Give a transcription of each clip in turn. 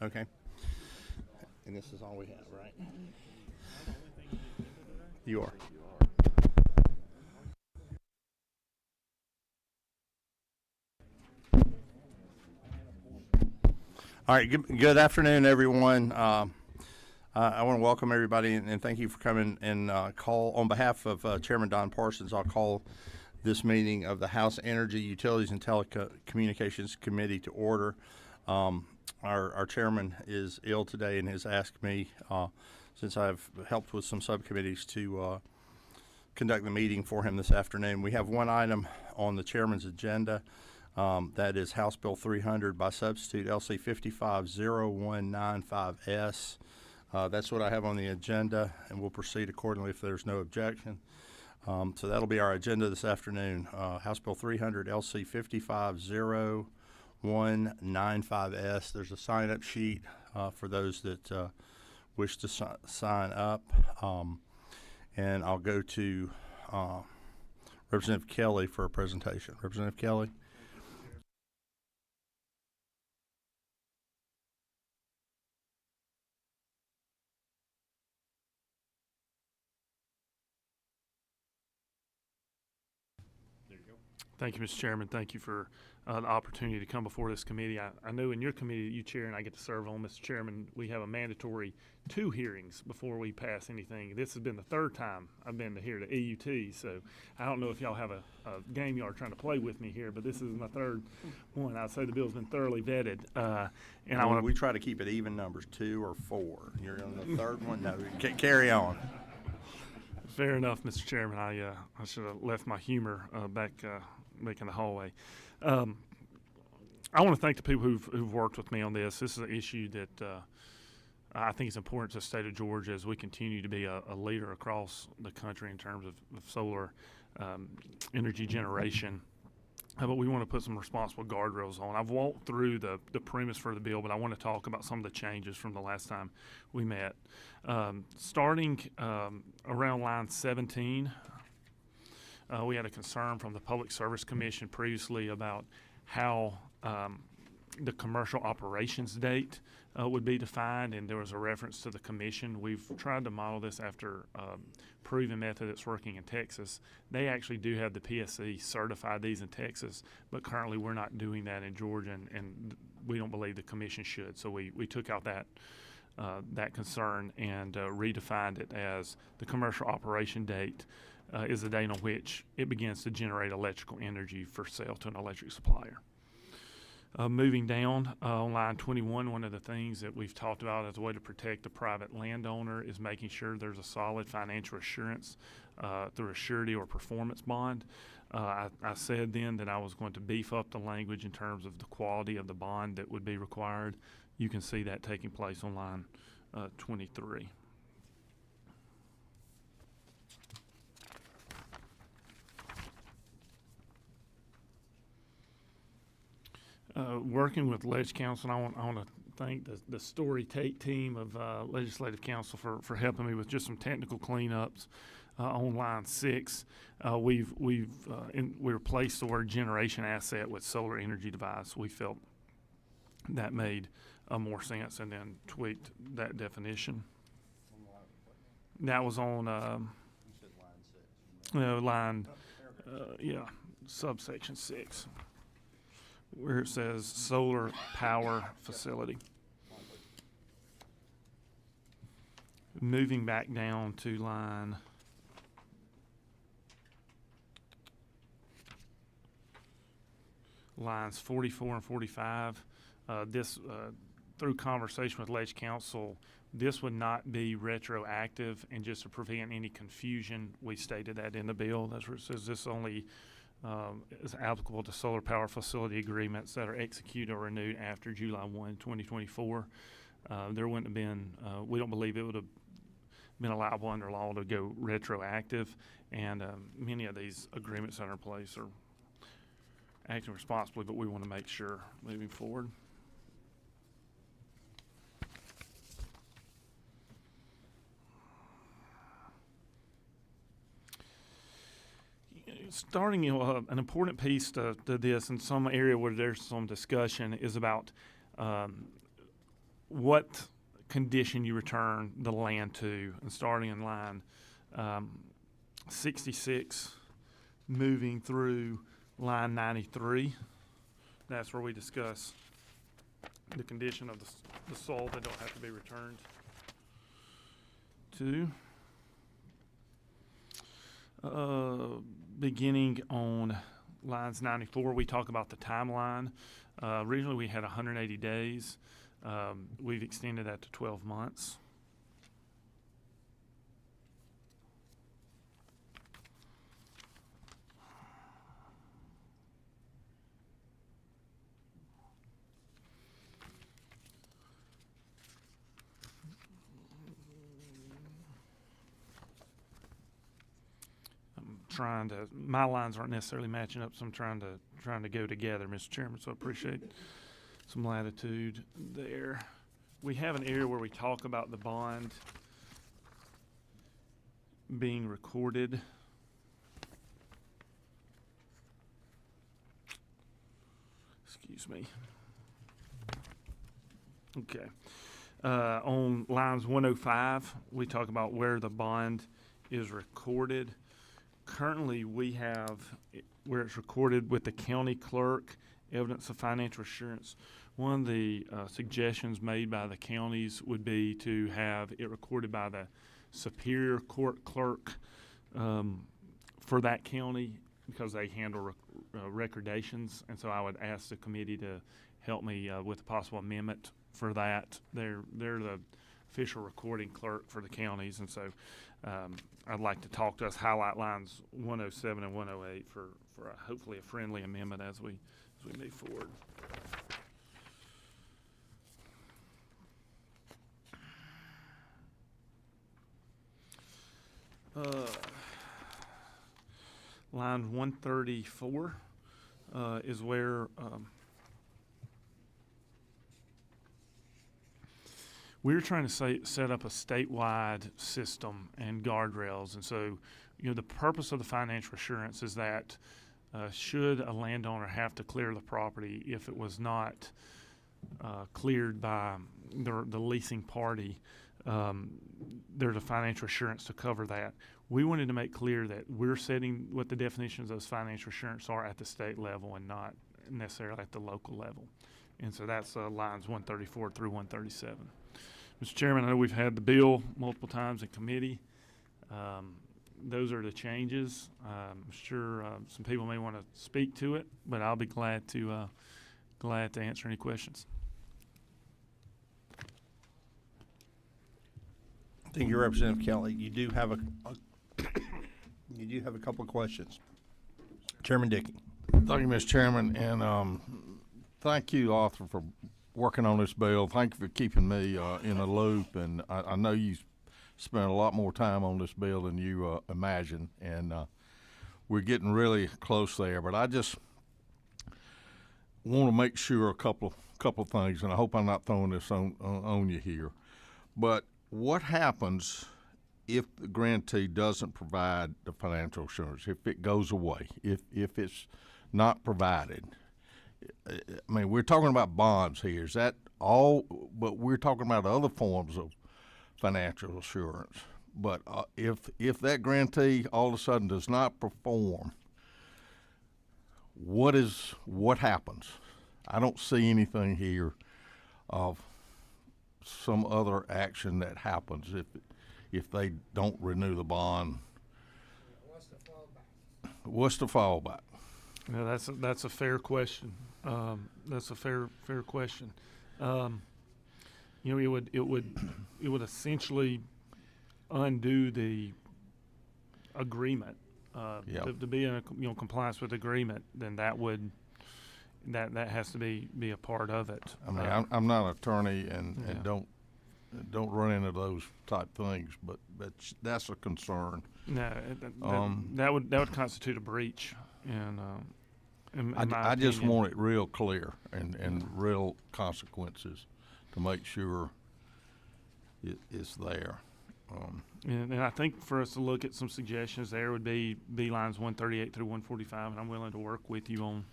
Okay. And this is all we have, right? You are. All right. Good afternoon, everyone. I want to welcome everybody and thank you for coming and call on behalf of Chairman Don Parsons. I'll call this meeting of the House Energy, Utilities, and Telecommunications Committee to order. Our chairman is ill today and has asked me, since I've helped with some subcommittees, to conduct the meeting for him this afternoon. We have one item on the chairman's agenda. That is House Bill 300 by substitute LC 550195S. That's what I have on the agenda, and we'll proceed accordingly if there's no objection. So that'll be our agenda this afternoon. House Bill 300 LC 550195S. There's a sign-up sheet for those that wish to sign up. And I'll go to Representative Kelly for a presentation. Representative Kelly. Thank you, Mr. Chairman. Thank you for the opportunity to come before this committee. I know in your committee that you chair and I get to serve on, Mr. Chairman, we have a mandatory 2 hearings before we pass anything. This has been the 3rd time I've been here to EUT, so I don't know if y'all have a game y'all are trying to play with me here, but this is my 3rd one. I'd say the bill's been thoroughly vetted. And I want we try to keep it even numbers, 2 or 4. You're on the 3rd one? No, carry on. Fair enough, Mr. Chairman. I should have left my humor back in the hallway. I want to thank the people who've worked with me on this. This is an issue that I think is important to the state of Georgia as we continue to be a leader across the country in terms of solar energy generation. But we want to put some responsible guardrails on. I've walked through the premise for the bill, but I want to talk about some of the changes from the last time we met. Starting around line 17, we had a concern from the Public Service Commission previously about how the commercial operations date would be defined, and there was a reference to the commission. We've tried to model this after proven method that's working in Texas. They actually do have the PSC certify these in Texas, but currently we're not doing that in Georgia, and we don't believe the commission should. So we took out that concern and redefined it as the commercial operation date is the date on which it begins to generate electrical energy for sale to an electric supplier. Moving down on line 21, one of the things that we've talked about as a way to protect the private landowner is making sure there's a solid financial assurance through a surety or performance bond. I said then that I was going to beef up the language in terms of the quality of the bond that would be required. You can see that taking place on line 23. Working with Ledge Council, I want to thank the Story Tate team of Legislative Council for helping me with just some technical cleanups on line 6. We replaced the word generation asset with solar energy device. We felt that made more sense, and then tweaked that definition. That was on line subsection 6. Where it says solar power facility. Moving back down to lines 44 and 45. Through conversation with Ledge Council, this would not be retroactive, and just to prevent any confusion, we stated that in the bill. That's where it says this only is applicable to solar power facility agreements that are executed or renewed after July 1, 2024. There wouldn't have been, we don't believe it would have been allowable under law to go retroactive, and many of these agreements that are in place are acting responsibly, but we want to make sure moving forward. Starting an important piece to this in some area where there's some discussion is about what condition you return the land to, and starting in line 66, moving through line 93. That's where we discuss the condition of the soil that don't have to be returned to. Beginning on lines 94, we talk about the timeline. Originally, we had 180 days. We've extended that to 12 months. My lines aren't necessarily matching up, so I'm trying to go together, Mr. Chairman, so I appreciate some latitude there. We have an area where we talk about the bond being recorded. Excuse me. Okay. On lines 105, we talk about where the bond is recorded. Currently, we have where it's recorded with the county clerk, evidence of financial assurance. One of the suggestions made by the counties would be to have it recorded by the Superior Court clerk for that county, because they handle recordations. And so I would ask the committee to help me with a possible amendment for that. They're the official recording clerk for the counties, and so I'd like to talk to us, highlight lines 107 and 108 for hopefully a friendly amendment as we move forward. Line 134 is where we're trying to set up a statewide system and guardrails. And so, the purpose of the financial assurance is that should a landowner have to clear the property if it was not cleared by the leasing party, there's a financial assurance to cover that. We wanted to make clear that we're setting what the definitions of those financial assurance are at the state level and not necessarily at the local level. And so that's lines 134 through 137. Mr. Chairman, I know we've had the bill multiple times in committee. Those are the changes. I'm sure some people may want to speak to it, but I'll be glad to answer any questions. Thank you, Representative Kelly. You do have a couple of questions. Chairman Dickey. Thank you, Mr. Chairman, and thank you, Arthur, for working on this bill. Thank you for keeping me in a loop, and I know you spent a lot more time on this bill than you imagined, and we're getting really close there. But I just want to make sure a couple of things, and I hope I'm not throwing this on you here. But what happens if the grantee doesn't provide the financial assurance, if it goes away, if it's not provided? I mean, we're talking about bonds here. Is that all? But we're talking about other forms of financial assurance. But if that grantee all of a sudden does not perform, what happens? I don't see anything here of some other action that happens if they don't renew the bond. What's the fallback? Yeah, that's a fair question. That's a fair question. It would essentially undo the agreement. Yep. To be in compliance with the agreement, then that has to be a part of it. I mean, I'm not an attorney and don't run into those type things, but that's a concern. No, that would constitute a breach, and I just want it real clear and real consequences to make sure it's there. And I think for us to look at some suggestions there would be lines 138 through 145, and I'm willing to work with you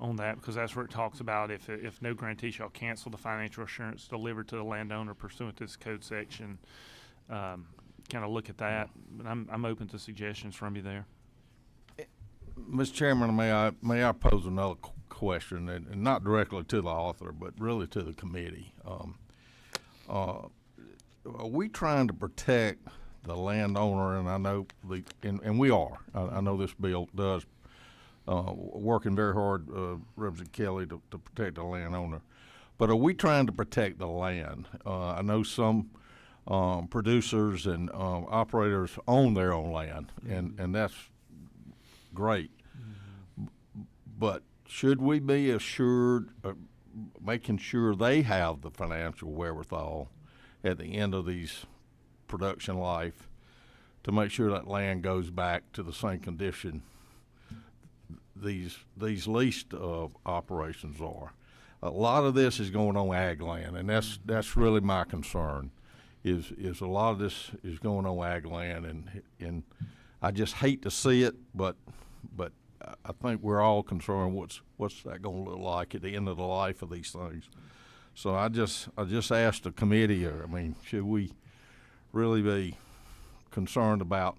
on that, because that's where it talks about if no grantee shall cancel the financial assurance delivered to the landowner pursuant to this code section. Kind of look at that, but I'm open to suggestions from you there. Mr. Chairman, may I pose another question, and not directly to the author, but really to the committee? Are we trying to protect the landowner? And I know and we are. I know this bill does working very hard, Representative Kelly, to protect the landowner. But are we trying to protect the land? I know some producers and operators own their own land, and that's great. But should we be assured, making sure they have the financial wherewithal at the end of these production life to make sure that land goes back to the same condition these leased operations are? A lot of this is going on ag land, and that's really my concern. Is a lot of this is going on ag land, and I just hate to see it, but I think we're all concerned what's that going to look like at the end of the life of these things. So I just asked the committee, should we really be concerned about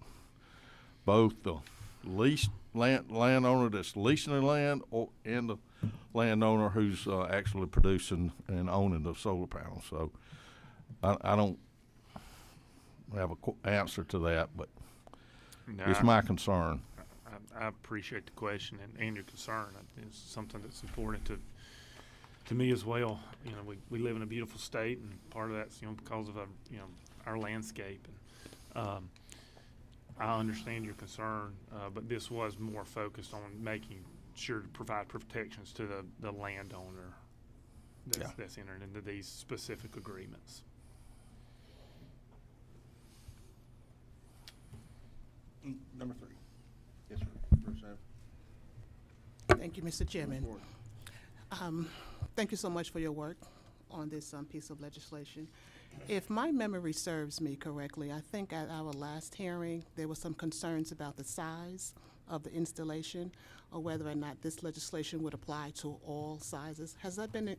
both the leased landowner that's leasing the land and the landowner who's actually producing and owning the solar panels? So I don't have an answer to that, but it's my concern. I appreciate the question and your concern. It's something that's important to me as well. We live in a beautiful state, and part of that's because of our landscape. And I understand your concern, but this was more focused on making sure to provide protections to the landowner that's entered into these specific agreements. Number 3. Yes, sir. Thank you, Mr. Chairman. Thank you so much for your work on this piece of legislation. If my memory serves me correctly, I think at our last hearing, there were some concerns about the size of the installation or whether or not this legislation would apply to all sizes. Has that been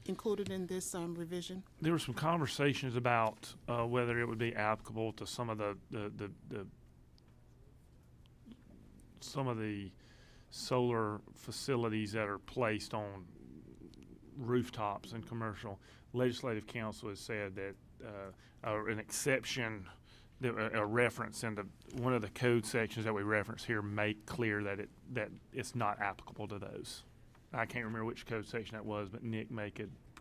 included in this revision? There were some conversations about whether it would be applicable to some of the solar facilities that are placed on rooftops and commercial. Legislative Council has said that an exception, a reference in one of the code sections that we reference here, make clear that it's not applicable to those. I can't remember which code section that was, but Nick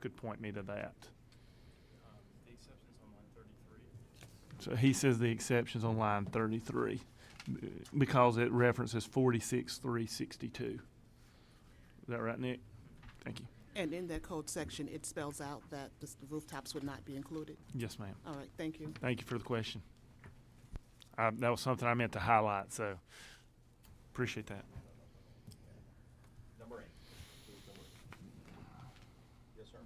could point me to that. The exceptions on line 33. So he says the exceptions on line 33. Because it references 46.362. Is that right, Nick? Thank you. And in that code section, it spells out that the rooftops would not be included? Yes, ma'am. All right, thank you. Thank you for the question. That was something I meant to highlight, so appreciate that. Number 8. Yes, sir.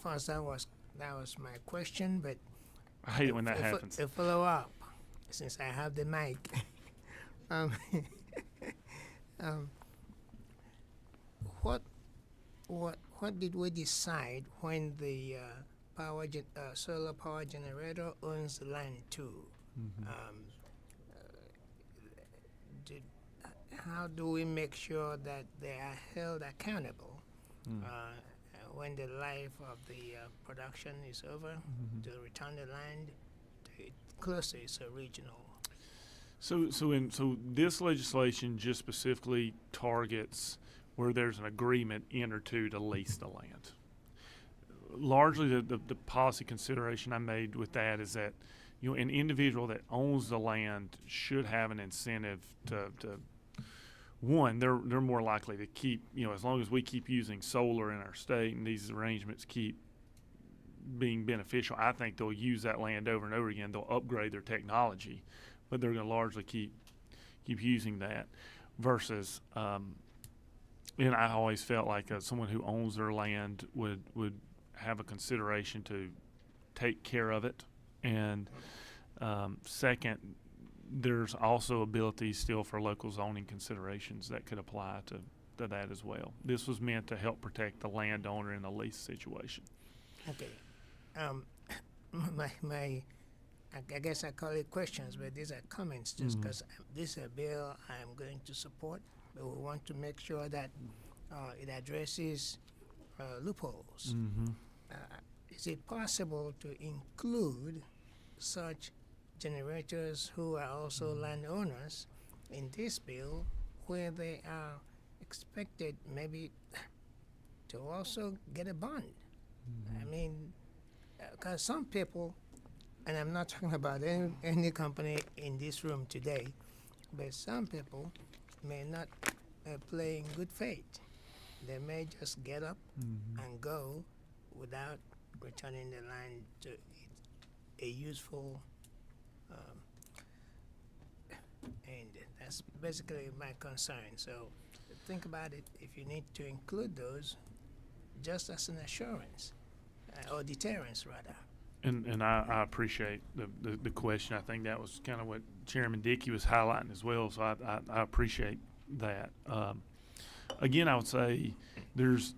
First, that was my question, but I hate it when that happens. A follow up, since I have the mic. What did we decide when the solar power generator owns the land too? How do we make sure that they are held accountable when the life of the production is over, to return the land to close to its original? So this legislation just specifically targets where there's an agreement entered to lease the land. Largely, the policy consideration I made with that is that an individual that owns the land should have an incentive to one, they're more likely to keep, as long as we keep using solar in our state and these arrangements keep being beneficial, I think they'll use that land over and over again. They'll upgrade their technology, but they're going to largely keep using that versus, and I always felt like someone who owns their land would have a consideration to take care of it. And second, there's also ability still for local zoning considerations that could apply to that as well. This was meant to help protect the landowner in a lease situation. Okay. I guess I call it questions, but these are comments just because this is a bill I'm going to support, but we want to make sure that it addresses loopholes. Is it possible to include such generators who are also landowners in this bill where they are expected maybe to also get a bond? I mean, because some people, and I'm not talking about any company in this room today, but some people may not play in good faith. They may just get up and go without returning the land to a useful end. That's basically my concern. So think about it if you need to include those just as an assurance or deterrence rather. And I appreciate the question. I think that was kind of what Chairman Dickey was highlighting as well. So I appreciate that. Again, I would say there's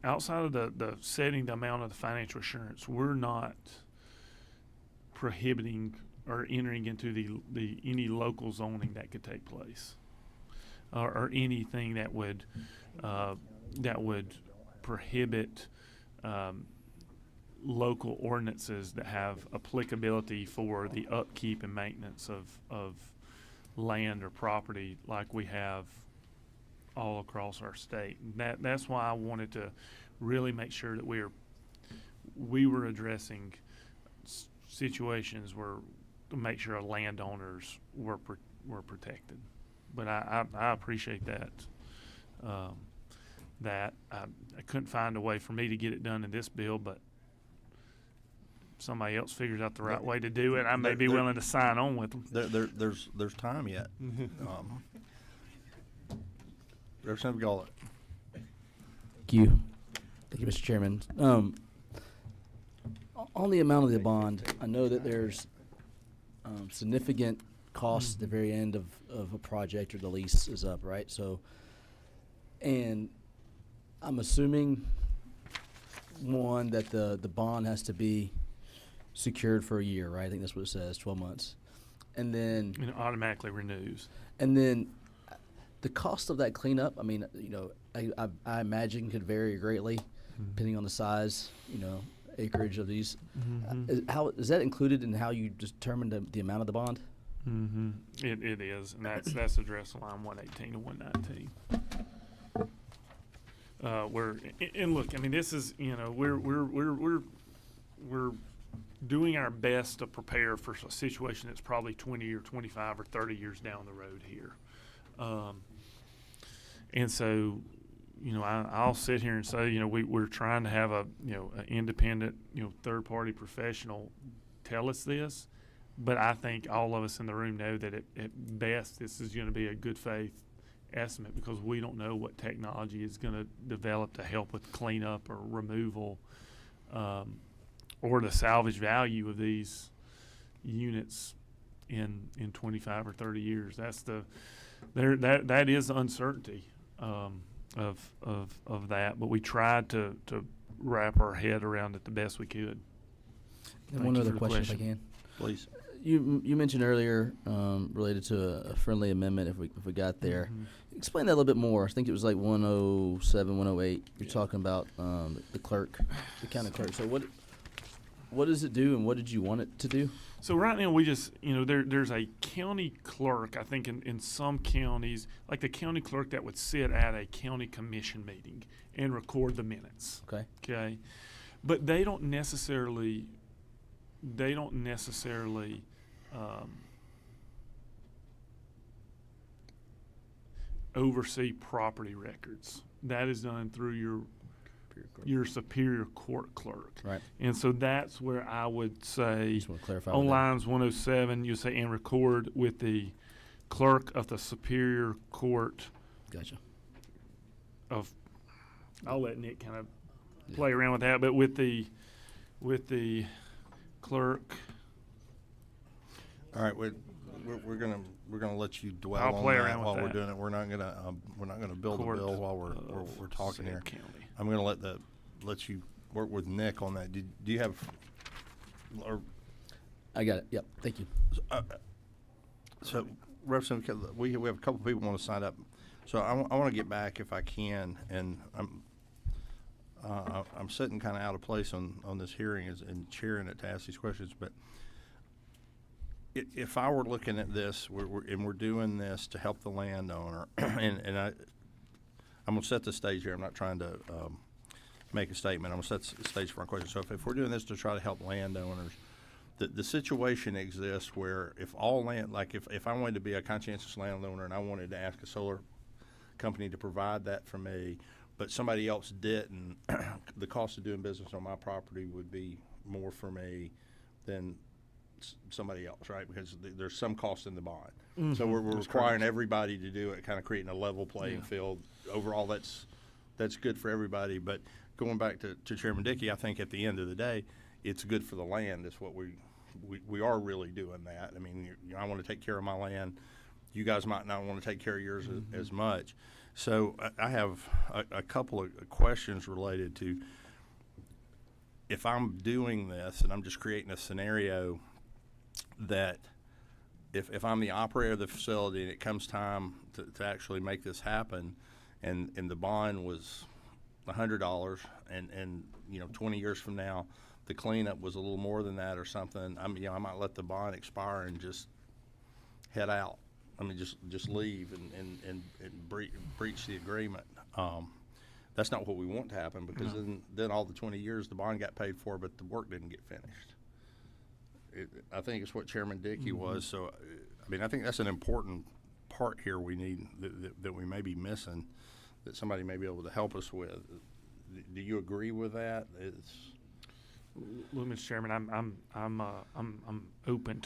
outside of the setting the amount of the financial assurance, we're not prohibiting or entering into the any local zoning that could take place, or anything that would prohibit local ordinances that have applicability for the upkeep and maintenance of land or property like we have all across our state. And that's why I wanted to really make sure that we were addressing situations where to make sure our landowners were protected. But I appreciate that. That I couldn't find a way for me to get it done in this bill, but somebody else figures out the right way to do it, I may be willing to sign on with them. There's time yet. Representative Gullett. Thank you. Thank you, Mr. Chairman. On the amount of the bond, I know that there's significant costs at the very end of a project or the lease is up, right? So, and I'm assuming, one, that the bond has to be secured for a year, right? I think that's what it says, 12 months. And then It automatically renews. And then the cost of that cleanup, I mean, I imagine could vary greatly depending on the size, acreage of these. How is that included in how you determine the amount of the bond? It is, and that's addressed line 118 to 119. And look, I mean, this is we're doing our best to prepare for a situation that's probably 20 or 25 or 30 years down the road here. And so, I'll sit here and say, we're trying to have an independent, third party professional tell us this, but I think all of us in the room know that at best this is going to be a good faith estimate because we don't know what technology is going to develop to help with cleanup or removal, or the salvage value of these units in 25 or 30 years. That is uncertainty of that, but we tried to wrap our head around it the best we could. And one other question, if I can. Please. You mentioned earlier related to a friendly amendment if we got there. Explain that a little bit more. I think it was like 107, 108. You're talking about the clerk, the county clerk. So what does it do, and what did you want it to do? So right now we just, there's a county clerk, I think in some counties, like the county clerk that would sit at a county commission meeting and record the minutes. Okay. But they don't necessarily oversee property records. That is done through your superior court clerk. Right. And so that's where I would say Just want to clarify on with that. lines 107, you say and record with the clerk of the superior court Gotcha. of, I'll let Nick kind of play around with that, but with the clerk All right, we're gonna let you dwell I'll on play that around with while we're that. doing it. We're not gonna build a Court bill while we're of talking said here. county. I'm gonna let you work with Nick on that. Do you have? Or, I got it. Yep. Thank you. so, Representative, we have a couple people want to sign up. So I want to get back if I can, and I'm sitting kind of out of place on this hearing and chairing it to ask these questions, but. If I were looking at this, we're doing this to help the landowner, and I'm going to set the stage here. I'm not trying to make a statement. I'm going to set the stage for my question. So if we're doing this to try to help landowners, the situation exists where if all land, like if I wanted to be a conscientious landowner and I wanted to ask a solar company to provide that for me, but somebody else didn't, the cost of doing business on my property would be more for me than somebody else, right? Because there's some cost in the bond. So we're requiring everybody to do it, kind of creating a level playing field. Overall, that's good for everybody. But going back to Chairman Dickey, I think at the end of the day, it's good for the land. It's what we are really doing that. I mean, I want to take care of my land. You guys might not want to take care of yours as much. So I have a couple of questions related to if I'm doing this and I'm just creating a scenario that if I'm the operator of the facility and it comes time to actually make this happen, and the bond was $100, and 20 years from now the cleanup was a little more than that or something, I might let the bond expire and just head out. I mean, just leave and breach the agreement. That's not what we want to happen, because then all the 20 years the bond got paid for, but the work didn't get finished. I think it's what Chairman Dickey was. So, I mean, I think that's an important part here we need that we may be missing, that somebody may be able to help us with. Do you agree with that? Well, Mr. Chairman, I'm open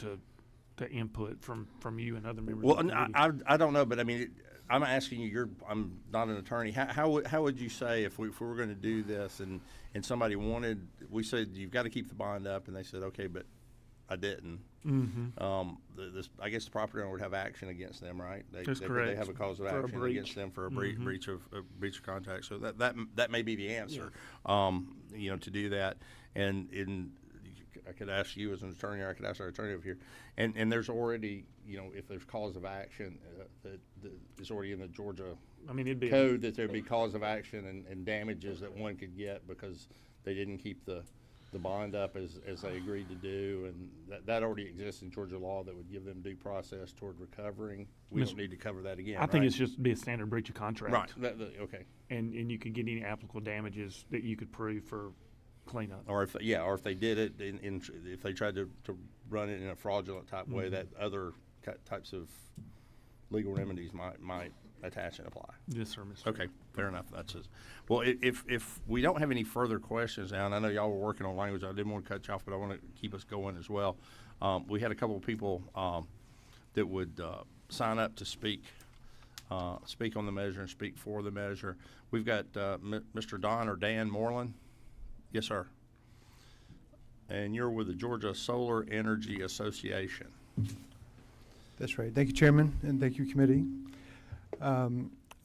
to input from you and other members. Well, of the committee. I don't know, but I mean, I'm asking you. I'm not an attorney. How would you say if we were going to do this and somebody wanted? We said you've got to keep the bond up, and they said okay, but I didn't. I guess the property owner would have action against them, right? That's correct. They have a cause of For a action breach. against them for a breach of contract. So that may be the answer. To do that, and I could ask you as an attorney, or I could ask our attorney over here. And there's already, if there's cause of action that is already in the Georgia It'd be code, that there'd be cause of action and damages that one could get because they didn't keep the bond up as they agreed to do, and that already exists in Georgia law that would give them due process toward recovering. We don't need to cover that again. I think it's just be a standard breach of contract. right. Okay. And you could get any applicable damages that you could prove for cleanup. Or if they did it if they tried to run it in a fraudulent type way, that other types of legal remedies might attach and apply. Yes, sir, Mr. Okay, fair enough. That's it. Well, if we don't have any further questions now, and I know y'all were working on language, I didn't want to cut you off, but I want to keep us going as well. We had a couple of people that would sign up to speak on the measure and speak for the measure. We've got Mr. Dan Moreland. Yes, sir. And you're with the Georgia Solar Energy Association. That's right. Thank you, Chairman, and thank you, committee.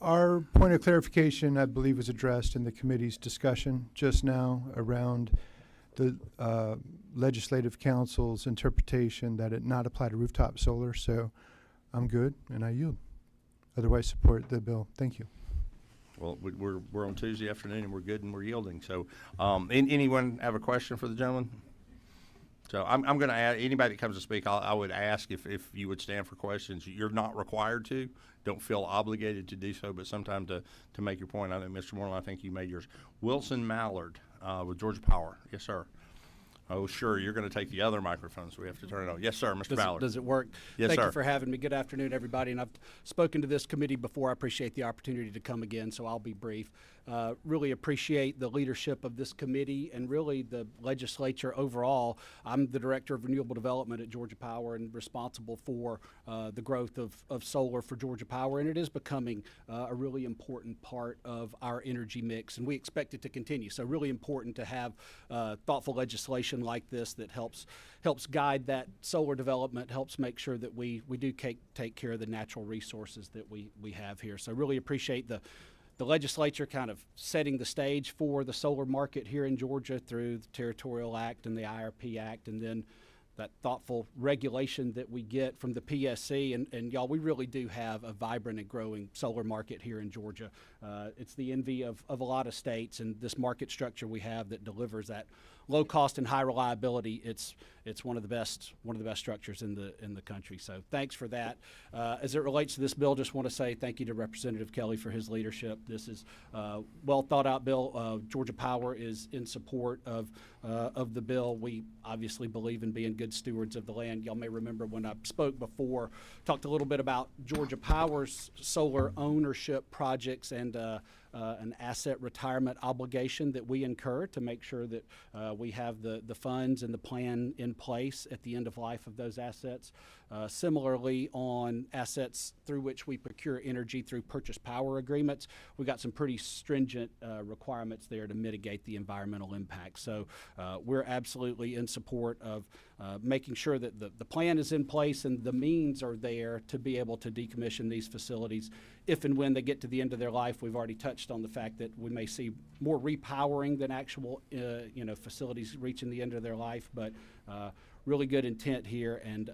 Our point of clarification, I believe, was addressed in the committee's discussion just now around the Legislative Council's interpretation that it not apply to rooftop solar. So I'm good, and I yield. Otherwise, support the bill. Thank you. Well, we're on Tuesday afternoon, and we're good, and we're yielding. So anyone have a question for the gentleman? So I'm going to add, anybody that comes to speak, I would ask if you would stand for questions. You're not required to. Don't feel obligated to do so, but sometime to make your point. I think, Mr. Moreland, I think you made yours. Wilson Mallard with Georgia Power. Yes, sir. Oh, sure. You're going to take the other microphone, so we have to turn it on. Yes, sir, Mr. Ballard. Does it work? Yes, Thank sir. you for having me. Good afternoon, everybody. And I've spoken to this committee before. I appreciate the opportunity to come again, so I'll be brief. really appreciate the leadership of this committee and really the legislature overall. I'm the Director of Renewable Development at Georgia Power and responsible for the growth of solar for Georgia Power, and it is becoming a really important part of our energy mix, and we expect it to continue. So really important to have thoughtful legislation like this that helps guide that solar development, helps make sure that we do take care of the natural resources that we have here. So really appreciate the legislature kind of setting the stage for the solar market here in Georgia through the Territorial Act and the IRP Act, and then that thoughtful regulation that we get from the PSC. And y'all, we really do have a vibrant and growing solar market here in Georgia. It's the envy of a lot of states, and this market structure we have that delivers that low cost and high reliability. It's one of the best structures in the country. So thanks for that. As it relates to this bill, just want to say thank you to Representative Kelly for his leadership. This is a well thought out bill. Georgia Power is in support of the bill. We obviously believe in being good stewards of the land. Y'all may remember when I spoke before, talked a little bit about Georgia Power's solar ownership projects and an asset retirement obligation that we incur to make sure that we have the funds and the plan in place at the end of life of those assets. Similarly, on assets through which we procure energy through purchase power agreements, we got some pretty stringent requirements there to mitigate the environmental impact. So we're absolutely in support of making sure that the plan is in place and the means are there to be able to decommission these facilities if and when they get to the end of their life. We've already touched on the fact that we may see more repowering than actual facilities reaching the end of their life, but really good intent here, and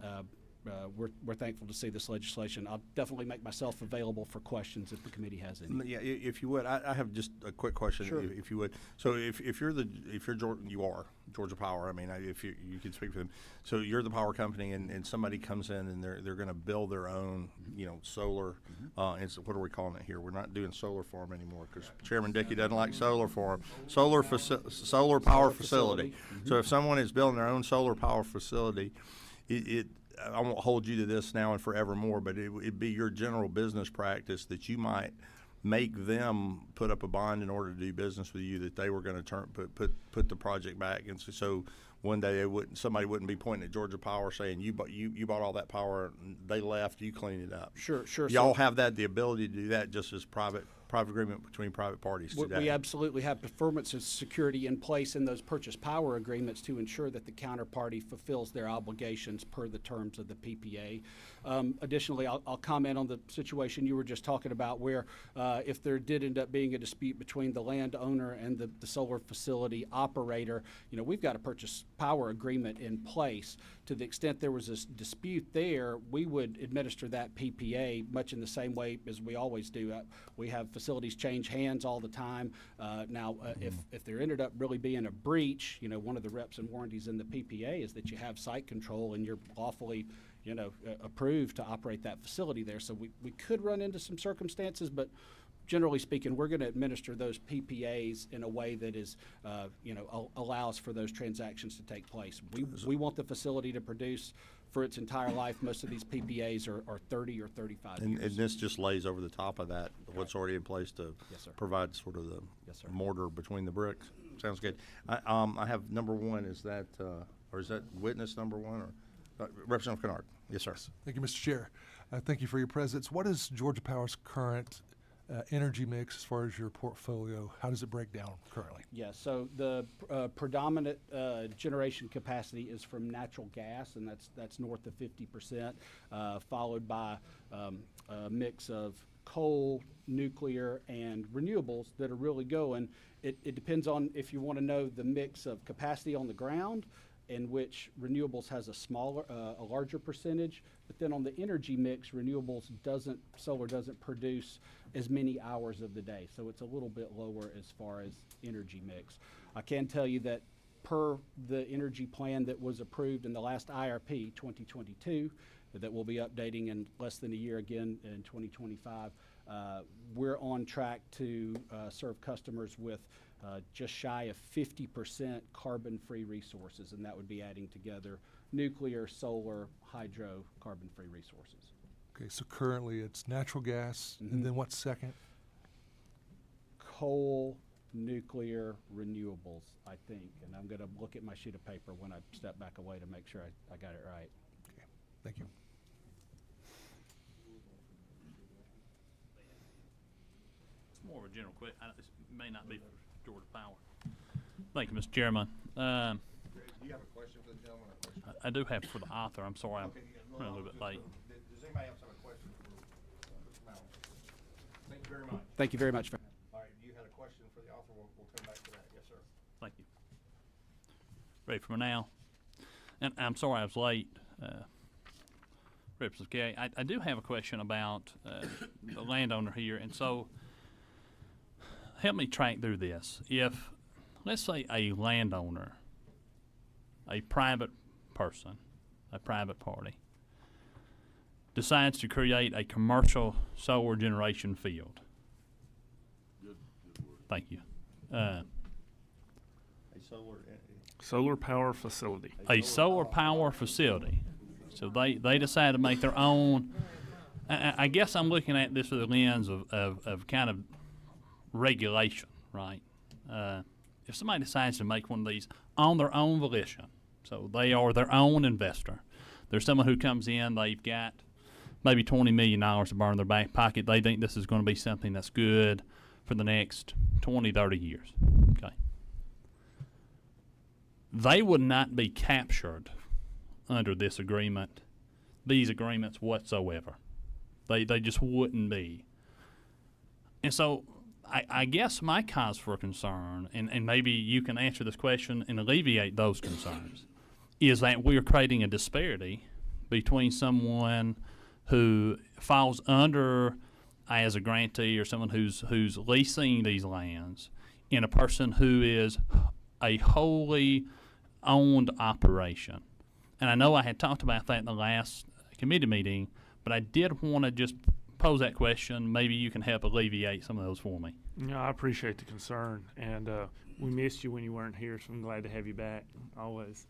we're thankful to see this legislation. I'll definitely make myself available for questions if the committee has any. Yeah, if you would, I have just a quick question. Sure. If you would. So if you're Georgia Power. I mean, if you can speak for them. So you're the power company, and somebody comes in and they're going to build their own, solar. And so what are we calling it here? We're not doing solar farm anymore because Chairman Dickey doesn't like solar farm. Solar power facility. So if someone is building their own solar power facility, I won't hold you to this now and forevermore, but it'd be your general business practice that you might make them put up a bond in order to do business with you, that they were going to put the project back, and so one day somebody wouldn't be pointing at Georgia Power saying you bought all that power, and they left, you clean it up. Sure. Y'all have the ability to do that just as private agreement between private parties today. We absolutely have performance and security in place in those purchase power agreements to ensure that the counterparty fulfills their obligations per the terms of the PPA. Additionally, I'll comment on the situation you were just talking about where if there did end up being a dispute between the landowner and the solar facility operator, we've got a purchase power agreement in place. To the extent there was a dispute there, we would administer that PPA much in the same way as we always do. We have facilities change hands all the time. If there ended up really being a breach, one of the reps and warranties in the PPA is that you have site control and you're lawfully approved to operate that facility there. So we could run into some circumstances, but generally speaking, we're going to administer those PPAs in a way that is, allows for those transactions to take place. We want the facility to produce for its entire life. Most of these PPAs are 30 or 35 years. And this just lays over the top of that, what's already in place to provide sort of the mortar between the bricks. Sounds good. I have number one. Is that or is that witness number one? Or Representative Kennard? Yes, sir. Thank you, Mr. Chair. Thank you for your presence. What is Georgia Power's current energy mix as far as your portfolio? How does it break down currently? Yeah, so the predominant generation capacity is from natural gas, and that's north of 50%, followed by a mix of coal, nuclear, and renewables that are really going. It depends on if you want to know the mix of capacity on the ground, in which renewables has a larger percentage, but then on the energy mix, solar doesn't produce as many hours of the day, so it's a little bit lower as far as energy mix. I can tell you that per the energy plan that was approved in the last IRP 2022, that we'll be updating in less than a year again in 2025, we're on track to serve customers with just shy of 50% carbon-free resources, and that would be adding together nuclear, solar, hydro, carbon-free resources. Okay, so currently it's natural gas, and then what's second? coal, nuclear, renewables, I think. And I'm going to look at my sheet of paper when I step back away to make sure I got it right. Okay, thank you. It's more of a general question. This may not be for Georgia Power. Thank you, Mr. Chairman. Do you have a question for the gentleman? I do have for the author. I'm sorry, I'm running a little bit late. Does anybody else have a question for Mr. Mallon? Thank you very much. Thank you very much. All right, you had a question for the author. We'll come back to that. Yes, sir. Thank you. Ready for now? And I'm sorry I was late. Representative Gay, I do have a question about the landowner here, and so help me track through this. If, let's say, a landowner, a private person, a private party, decides to create a commercial solar generation field. Thank you. Solar power facility. A solar power facility. So they decide to make their own. I guess I'm looking at this through the lens of kind of regulation, right? If somebody decides to make one of these on their own volition, so they are their own investor. There's someone who comes in, they've got maybe $20 million to burn in their back pocket. They think this is going to be something that's good for the next 20, 30 years. Okay. They would not be captured under this agreement, these agreements whatsoever. They just wouldn't be. And so I guess my cause for concern, and maybe you can answer this question and alleviate those concerns, is that we're creating a disparity between someone who falls under as a grantee or someone who's leasing these lands and a person who is a wholly owned operation. And I know I had talked about that in the last committee meeting, but I did want to just pose that question. Maybe you can help alleviate some of those for me. Yeah, I appreciate the concern, and we missed you when you weren't here, so I'm glad to have you back, always.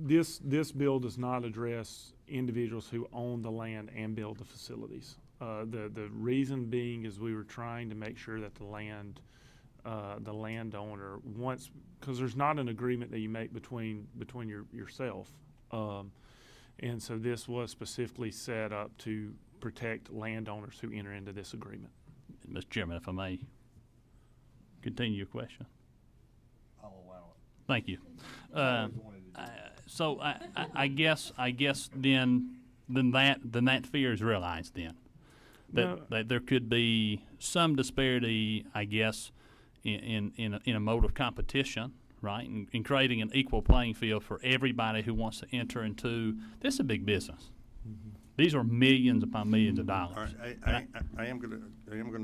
This bill does not address individuals who own the land and build the facilities. The reason being is we were trying to make sure that the landowner wants, because there's not an agreement that you make between yourself, and so this was specifically set up to protect landowners who enter into this agreement. Mr. Chairman, if I may continue your question. I'll allow it. Thank you. So I guess then that fear is realized then, that there could be some disparity, I guess, in a mode of competition, right, in creating an equal playing field for everybody who wants to enter into this. Is a big business. Mm-hmm. These are millions upon millions of dollars. All right, I am gonna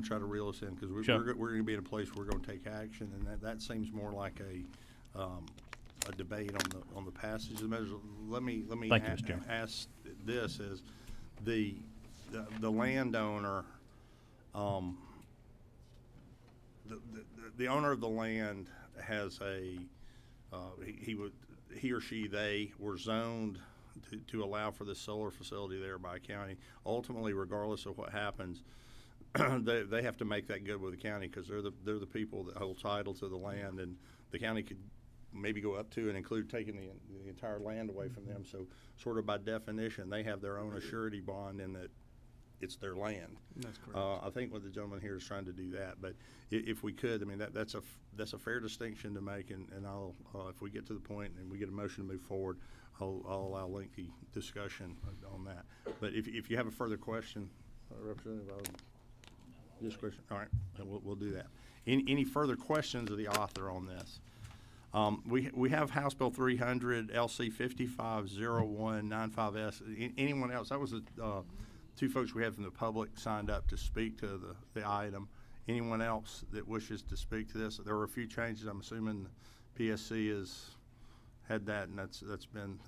try to reel us in because we're gonna be in a place where we're gonna take action, and that seems more like a debate on the passage of the measure. Let me ask this: is the landowner, the owner of the land has he or she they were zoned to allow for this solar facility there by county. Ultimately, regardless of what happens, they have to make that good with the county because they're the people that hold title to the land, and the county could maybe go up to and include taking the entire land away from them. So sort of by definition, they have their own assurity bond in that it's their land. That's correct. I think what the gentleman here is trying to do that, but if we could, I mean, that's a fair distinction to make, and I'll if we get to the point and we get a motion to move forward, I'll allow lengthy discussion on that. But if you have a further question, Representative, just question. All right, we'll do that. Any further questions of the author on this? We have House Bill 300, LC 550195S. Anyone else? That was the two folks we had from the public signed up to speak to the item. Anyone else that wishes to speak to this? There were a few changes. I'm assuming the PSC has had that, and that's been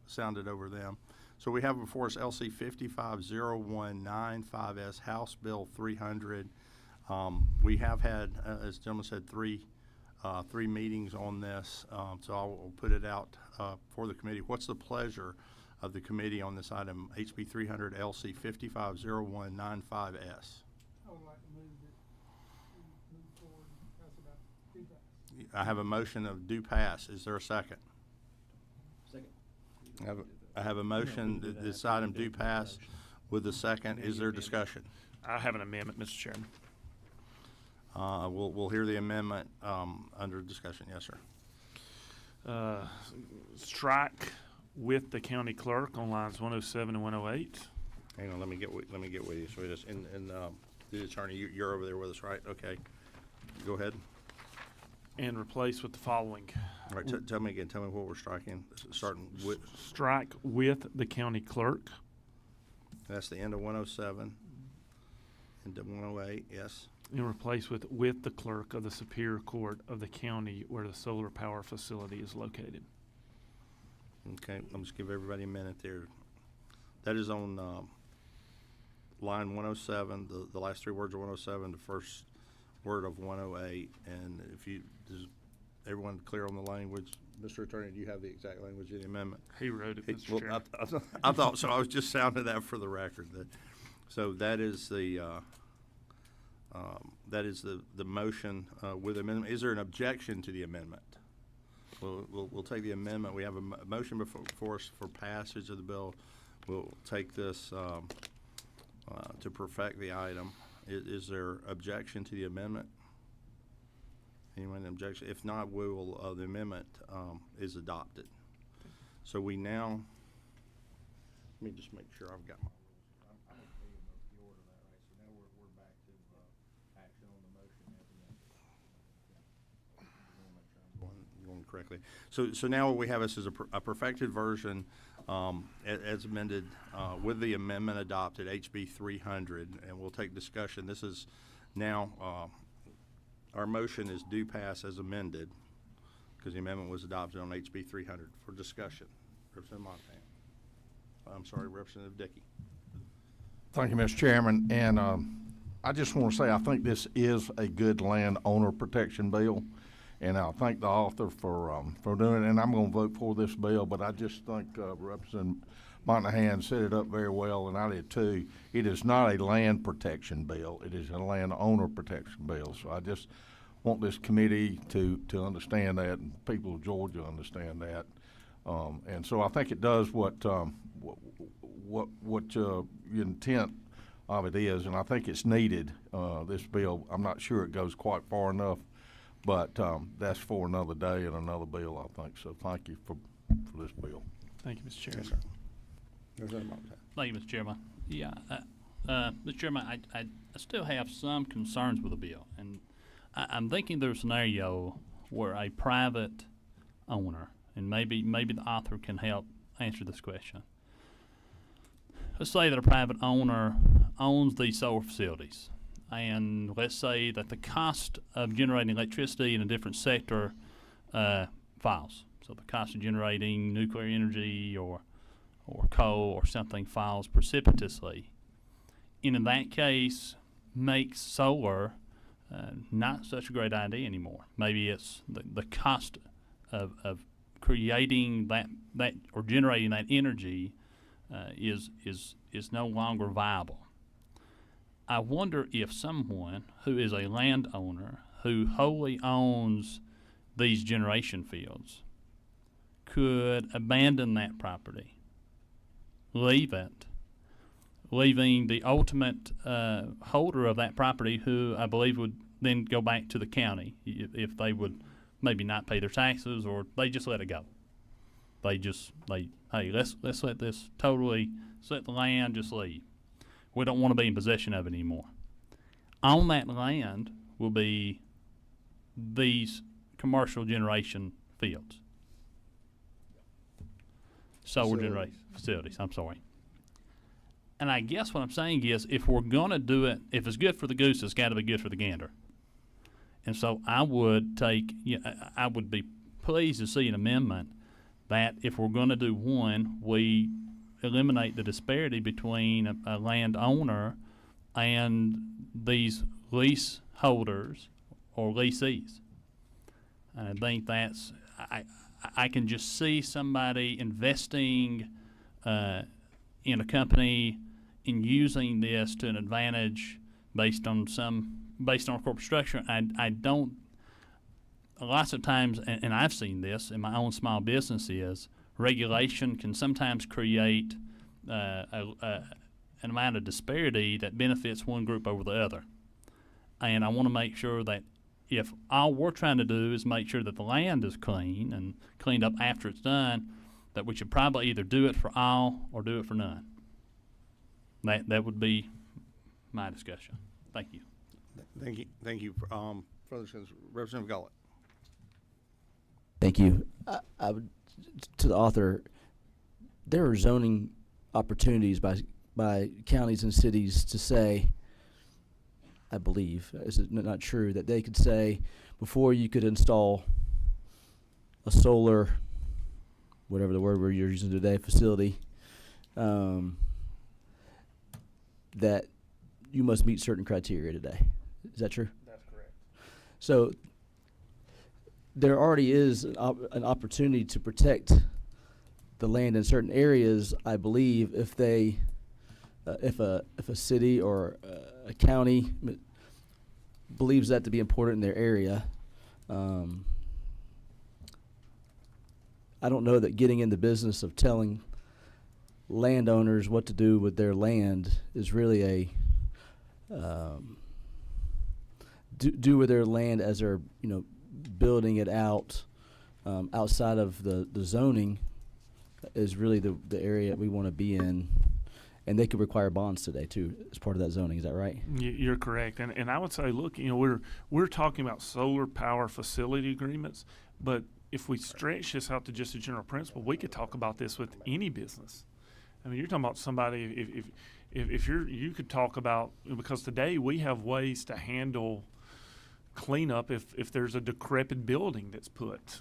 sounded over them. So we have before us LC 550195S, House Bill 300. We have had, as the gentleman said, three meetings on this, so I'll put it out for the committee. What's the pleasure of the committee on this item, HB 300 LC 550195S? I would like to I have a motion of due pass. Is there a second? Second. I have a motion that this item due pass with a second. Is there discussion? I have an amendment, Mr. Chairman. We'll hear the amendment under discussion. Yes, sir. Strike with the county clerk on lines 107 and 108. Hang on, let me get with you. So we just the attorney, you're over there with us, right? Okay, go ahead. And replace with the following. All right, tell me again. Tell me what we're striking. Starting with Strike with the county clerk. that's the end of 107 into 108. Yes. And replace with the clerk of the Superior Court of the county where the solar power facility is located. Okay, I'll just give everybody a minute there. That is on line 107. The last three words of 107. The first word of 108. And if you is everyone clear on the language, Mr. Attorney, do you have the exact language of the amendment? He wrote it, Mr. Well, Chairman. I thought so. I was just sounding that for the record. So that is the motion with amendment. Is there an objection to the amendment? We'll take the amendment. We have a motion before us for passage of the bill. We'll take this to perfect the item. Is there objection to the amendment? Anyone objection? If not, we will. The amendment is adopted. So we now. Let me just make sure I've got my. I'm okay with the order of that, right? So now we're back to action on the motion as amended. Going correctly. So now what we have is a perfected version as amended with the amendment adopted, HB 300, and we'll take discussion. This is now our motion is due pass as amended because the amendment was adopted on HB 300 for discussion. Representative Montana. I'm sorry, Representative Dickey. Thank you, Mr. Chairman. And I just want to say I think this is a good landowner protection bill. And I'll thank the author for doing it. And I'm going to vote for this bill. But I just think Representative Montana set it up very well, and I did too. It is not a land protection bill. It is a landowner protection bill. So I just want this committee to understand that, and people of Georgia understand that. And so I think it does what your intent of it is, and I think it's needed. This bill, I'm not sure it goes quite far enough, but that's for another day and another bill, I think. So thank you for this bill. Thank you, Mr. Chairman. Yes, sir. Representative Montana. Thank you, Mr. Chairman. Yeah, Mr. Chairman, I still have some concerns with the bill, and I'm thinking there's a scenario where a private owner, and maybe the author can help answer this question. Let's say that a private owner owns these solar facilities, and let's say that the cost of generating electricity in a different sector falls. So the cost of generating nuclear energy or coal or something falls precipitously. And in that case, makes solar not such a great idea anymore. Maybe it's the cost of creating that or generating that energy is no longer viable. I wonder if someone who is a landowner who wholly owns these generation fields could abandon that property, leave it, leaving the ultimate holder of that property, who I believe would then go back to the county if they would maybe not pay their taxes, or they just let it go. Hey, let's let this totally, let the land just leave. We don't want to be in possession of it anymore. On that land will be these commercial generation fields. Solar generation facilities, I'm sorry. And I guess what I'm saying is, if we're going to do it, if it's good for the goose, it's got to be good for the gander. And so I would I would be pleased to see an amendment that if we're going to do one, we eliminate the disparity between a landowner and these leaseholders or lessees. And I think that's, I can just see somebody investing in a company and using this to an advantage based on corporate structure. lots of times, and I've seen this in my own small business, is regulation can sometimes create an amount of disparity that benefits one group over the other. And I want to make sure that if all we're trying to do is make sure that the land is clean and cleaned up after it's done, that we should probably either do it for all or do it for none. That would be my discussion. Thank you. Thank you. Thank you. Further discussion, Representative Gullett. Thank you. I would, to the author, there are zoning opportunities by counties and cities to say, I believe, is it not true, that they could say before you could install a solar, whatever the word we're using today, facility, that you must meet certain criteria today. Is that true? That's correct. So there already is an opportunity to protect the land in certain areas, I believe, if they, if a city or a county believes that to be important in their area. I don't know that getting in the business of telling landowners what to do with their land is really a do with their land as they're building it out outside of the zoning is really the area we want to be in. And they could require bonds today too as part of that zoning. Is that right? You're correct, and I would say, look, we're talking about solar power facility agreements, but if we stretch this out to just a general principle, we could talk about this with any business. I mean, you're talking about somebody. If you could talk about, because today we have ways to handle cleanup if there's a decrepit building that's put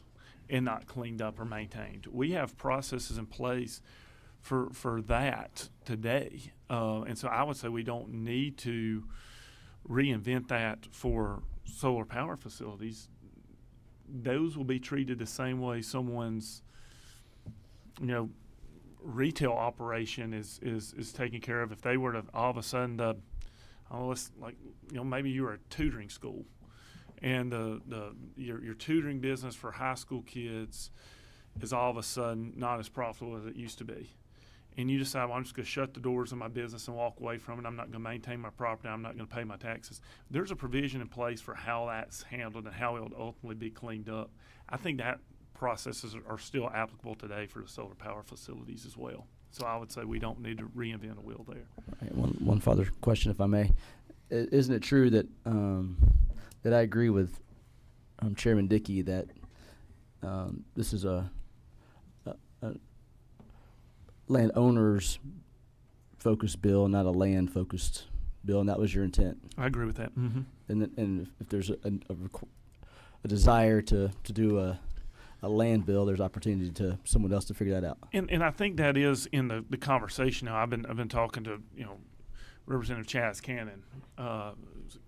and not cleaned up or maintained. We have processes in place for that today. And so I would say we don't need to reinvent that for solar power facilities. Those will be treated the same way someone's, retail operation is taken care of. If they were to all of a sudden, maybe you were a tutoring school, and your tutoring business for high school kids is all of a sudden not as profitable as it used to be. And you decide, well, I'm just going to shut the doors of my business and walk away from it. I'm not going to maintain my property. I'm not going to pay my taxes. There's a provision in place for how that's handled and how it will ultimately be cleaned up. I think that processes are still applicable today for the solar power facilities as well. So I would say we don't need to reinvent a wheel there. Right, one further question, if I may. Isn't it true that that I agree with Chairman Dickey that this is a landowners focused bill, not a land focused bill, and that was your intent? I agree with that. Mm-hmm. And if there's a desire to do a land bill, there's opportunity to someone else to figure that out. And I think that is in the conversation now. I've been talking to Representative Chaz Cannon,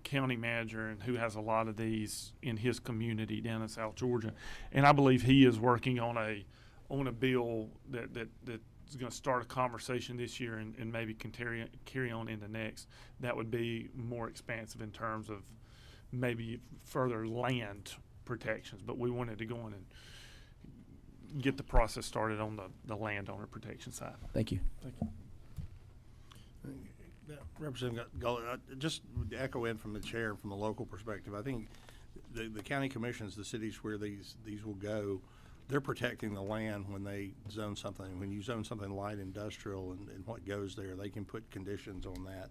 county manager, and who has a lot of these in his community down in South Georgia, and I believe he is working on a bill that is going to start a conversation this year and maybe can carry on into next. That would be more expansive in terms of maybe further land protections, but we wanted to go in and get the process started on the landowner protection side. Thank you. Thank you. Representative Gullett, just to echo in from the chair, from the local perspective, I think the county commissions, the cities where these will go, they're protecting the land when they zone something. When you zone something light industrial and what goes there, they can put conditions on that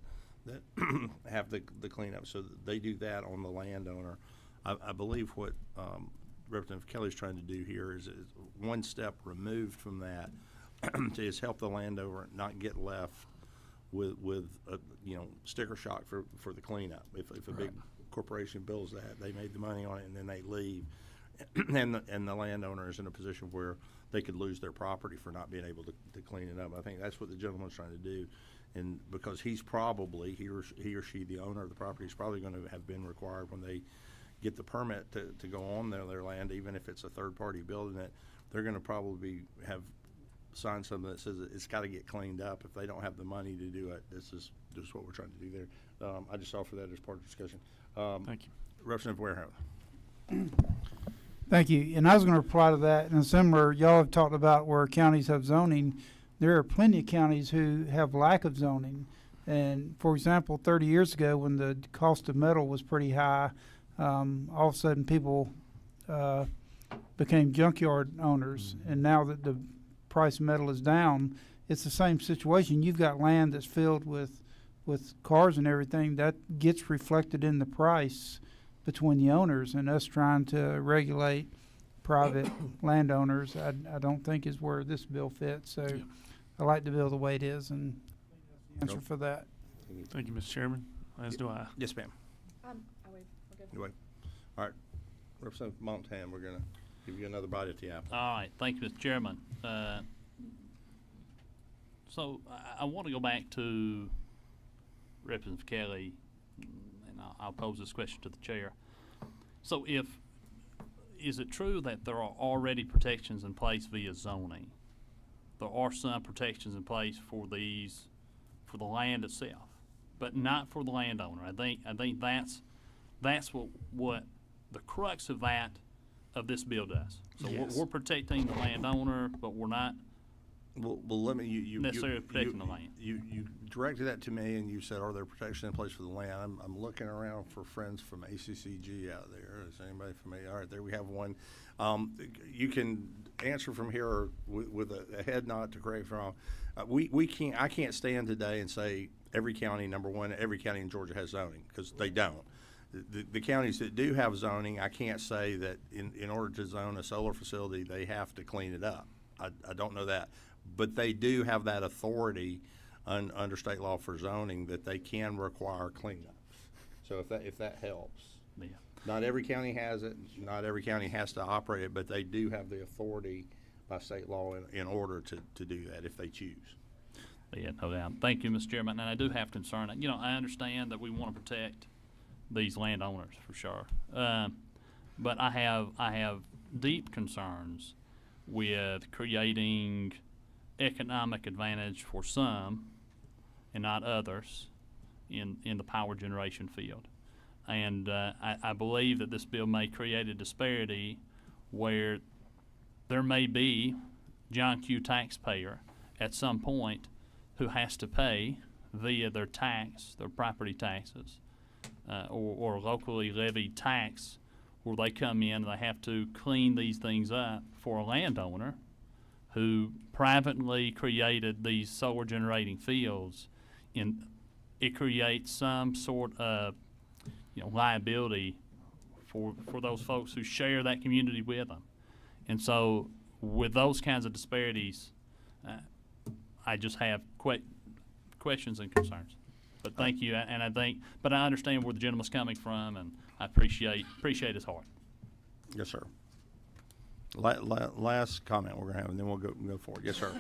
have the cleanup. So they do that on the landowner. I believe what Representative Kelly's trying to do here is one step removed from that is help the landowner not get left with a sticker shock for the cleanup. If a big corporation builds that, they made the money on it and then they leave. And the landowner is in a position where they could lose their property for not being able to clean it up. I think that's what the gentleman's trying to do, and because he's probably he or she, the owner of the property, is probably going to have been required when they get the permit to go on their land, even if it's a third party building it, they're going to probably have signed something that says it's got to get cleaned up. If they don't have the money to do it, this is what we're trying to do there. I just offer that as part of the discussion. Thank you, Representative Warehouse. Thank you. And I was going to reply to that. And similar, y'all have talked about where counties have zoning. There are plenty of counties who have lack of zoning. And for example, 30 years ago when the cost of metal was pretty high, all of a sudden people became junkyard owners. And now that the price of metal is down, it's the same situation. You've got land that's filled with cars and everything. That gets reflected in the price between the owners, and us trying to regulate private landowners, I don't think is where this bill fits. So I like the bill the way it is, and that's the answer for that. Thank you, Mr. Chairman. As do I. Yes, ma'am. I wait. We're good. You wait. All right. Representative Montan, we're going to give you another bite at the apple. All right, thank you, Mr. Chairman. So I want to go back to Representative Kelly, and I'll pose this question to the chair. So is it true that there are already protections in place via zoning? There are some protections in place for the land itself, but not for the landowner. I think that's what the crux of this bill does. So Yes. we're protecting the landowner, but we're not Well, let me, you necessarily protecting the land. You directed that to me, and you said, are there protections in place for the land? I'm looking around for friends from ACCG out there. Is anybody familiar? All right, there we have one. You can answer from here with a head nod to correct from wrong. I can't stand today and say every county, number one, every county in Georgia has zoning, because they don't. The counties that do have zoning, I can't say that in order to zone a solar facility, they have to clean it up. I don't know that. But they do have that authority under state law for zoning that they can require cleanup. So if that helps. Yeah. Not every county has it. Not every county has to operate it, but they do have the authority by state law in order to do that if they choose. Yeah, no doubt. Thank you, Mr. Chairman. And I do have concern. You know, I understand that we want to protect these landowners for sure, but I have deep concerns with creating economic advantage for some and not others in the power generation field. And I believe that this bill may create a disparity where there may be John Q. taxpayer at some point who has to pay via their property taxes, or locally levied tax, where they come in and they have to clean these things up for a landowner who privately created these solar generating fields. And it creates some sort of liability for those folks who share that community with them. And so with those kinds of disparities, I just have questions and concerns. But thank you, and I understand where the gentleman's coming from, and I appreciate his heart. Yes, sir. Last comment we're gonna have, and then we'll go forward. Yes, sir.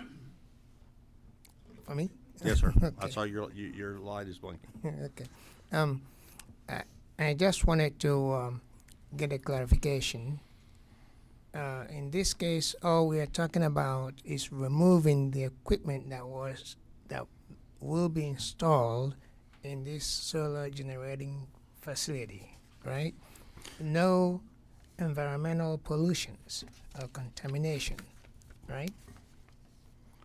For me? Yes, sir. Okay. I saw your light is blinking. Okay. I just wanted to get a clarification. In this case, all we are talking about is removing the equipment that will be installed in this solar generating facility, right? No environmental pollutions or contamination, right?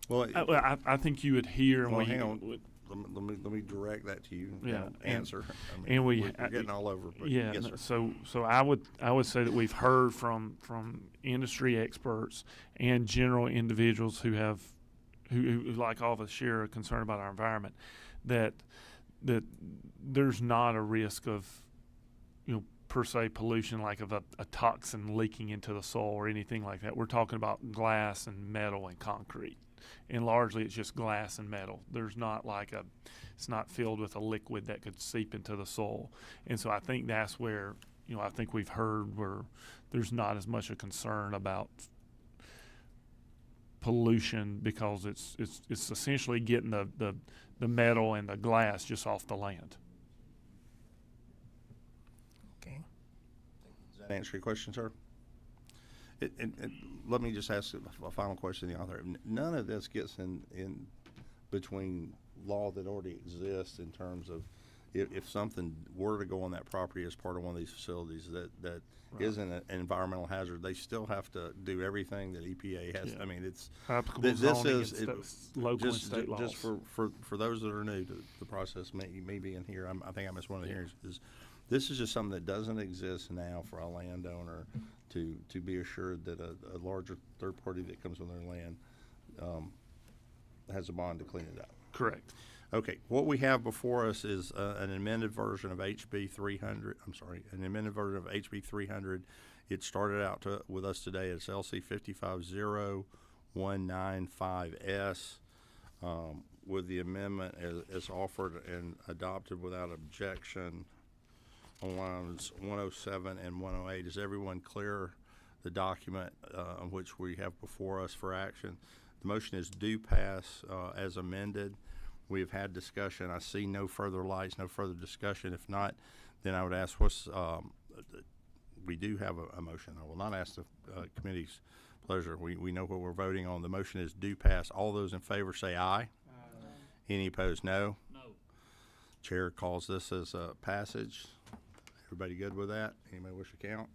Well, I think you would hear. well, hang on. Let me direct that to you. Yeah, Answer. we're getting all over. But yeah. Yes, sir. So I would say that we've heard from industry experts and general individuals who like all of us share a concern about our environment, that there's not a risk of per se pollution like of a toxin leaking into the soil or anything like that. We're talking about glass and metal and concrete. And largely it's just glass and metal. There's not it's not filled with a liquid that could seep into the soil. And so I think that's where, I think we've heard where there's not as much a concern about pollution, because it's essentially getting the metal and the glass just off the land. Okay. Does that answer your question, sir? Let me just ask a final question to the author. None of this gets in between law that already exists in terms of if something were to go on that property as part of one of these facilities that isn't an environmental hazard, they still have to do everything that EPA has. I mean, it's Applicable this zoning is and local and state laws. just for those that are new to the process, me being here, I think I missed one of the hearings. This is just something that doesn't exist now for a landowner to be assured that a larger third party that comes on their land has a bond to clean it up. Correct. Okay, what we have before us is an amended version of HB 300. I'm sorry, an amended version of HB 300. It started out with us today as LC 550195S with the amendment as offered and adopted without objection on lines 107 and 108. Is everyone clear the document on which we have before us for action? The motion is do pass as amended. We have had discussion. I see no further lights, no further discussion. If not, then I would ask we do have a motion. I will not ask the committee's pleasure. We know what we're voting on. The motion is do pass. All those in favor say aye. Any opposed, no. No. Chair calls this as a passage. Everybody good with that? Anybody wish to count?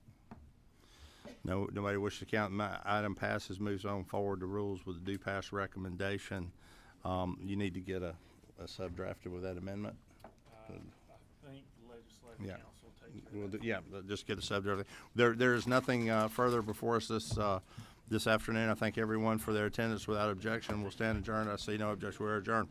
No, nobody wishes to count. My item passes, moves on forward to rules with a do pass recommendation. You need to get a sub-drafted with that amendment. I think legislative Yeah. council will take care We'll of do, that. yeah, just get a sub-drafted. There is nothing further before us this afternoon. I thank everyone for their attendance without objection. We'll stand adjourned. I see no objection. We're adjourned.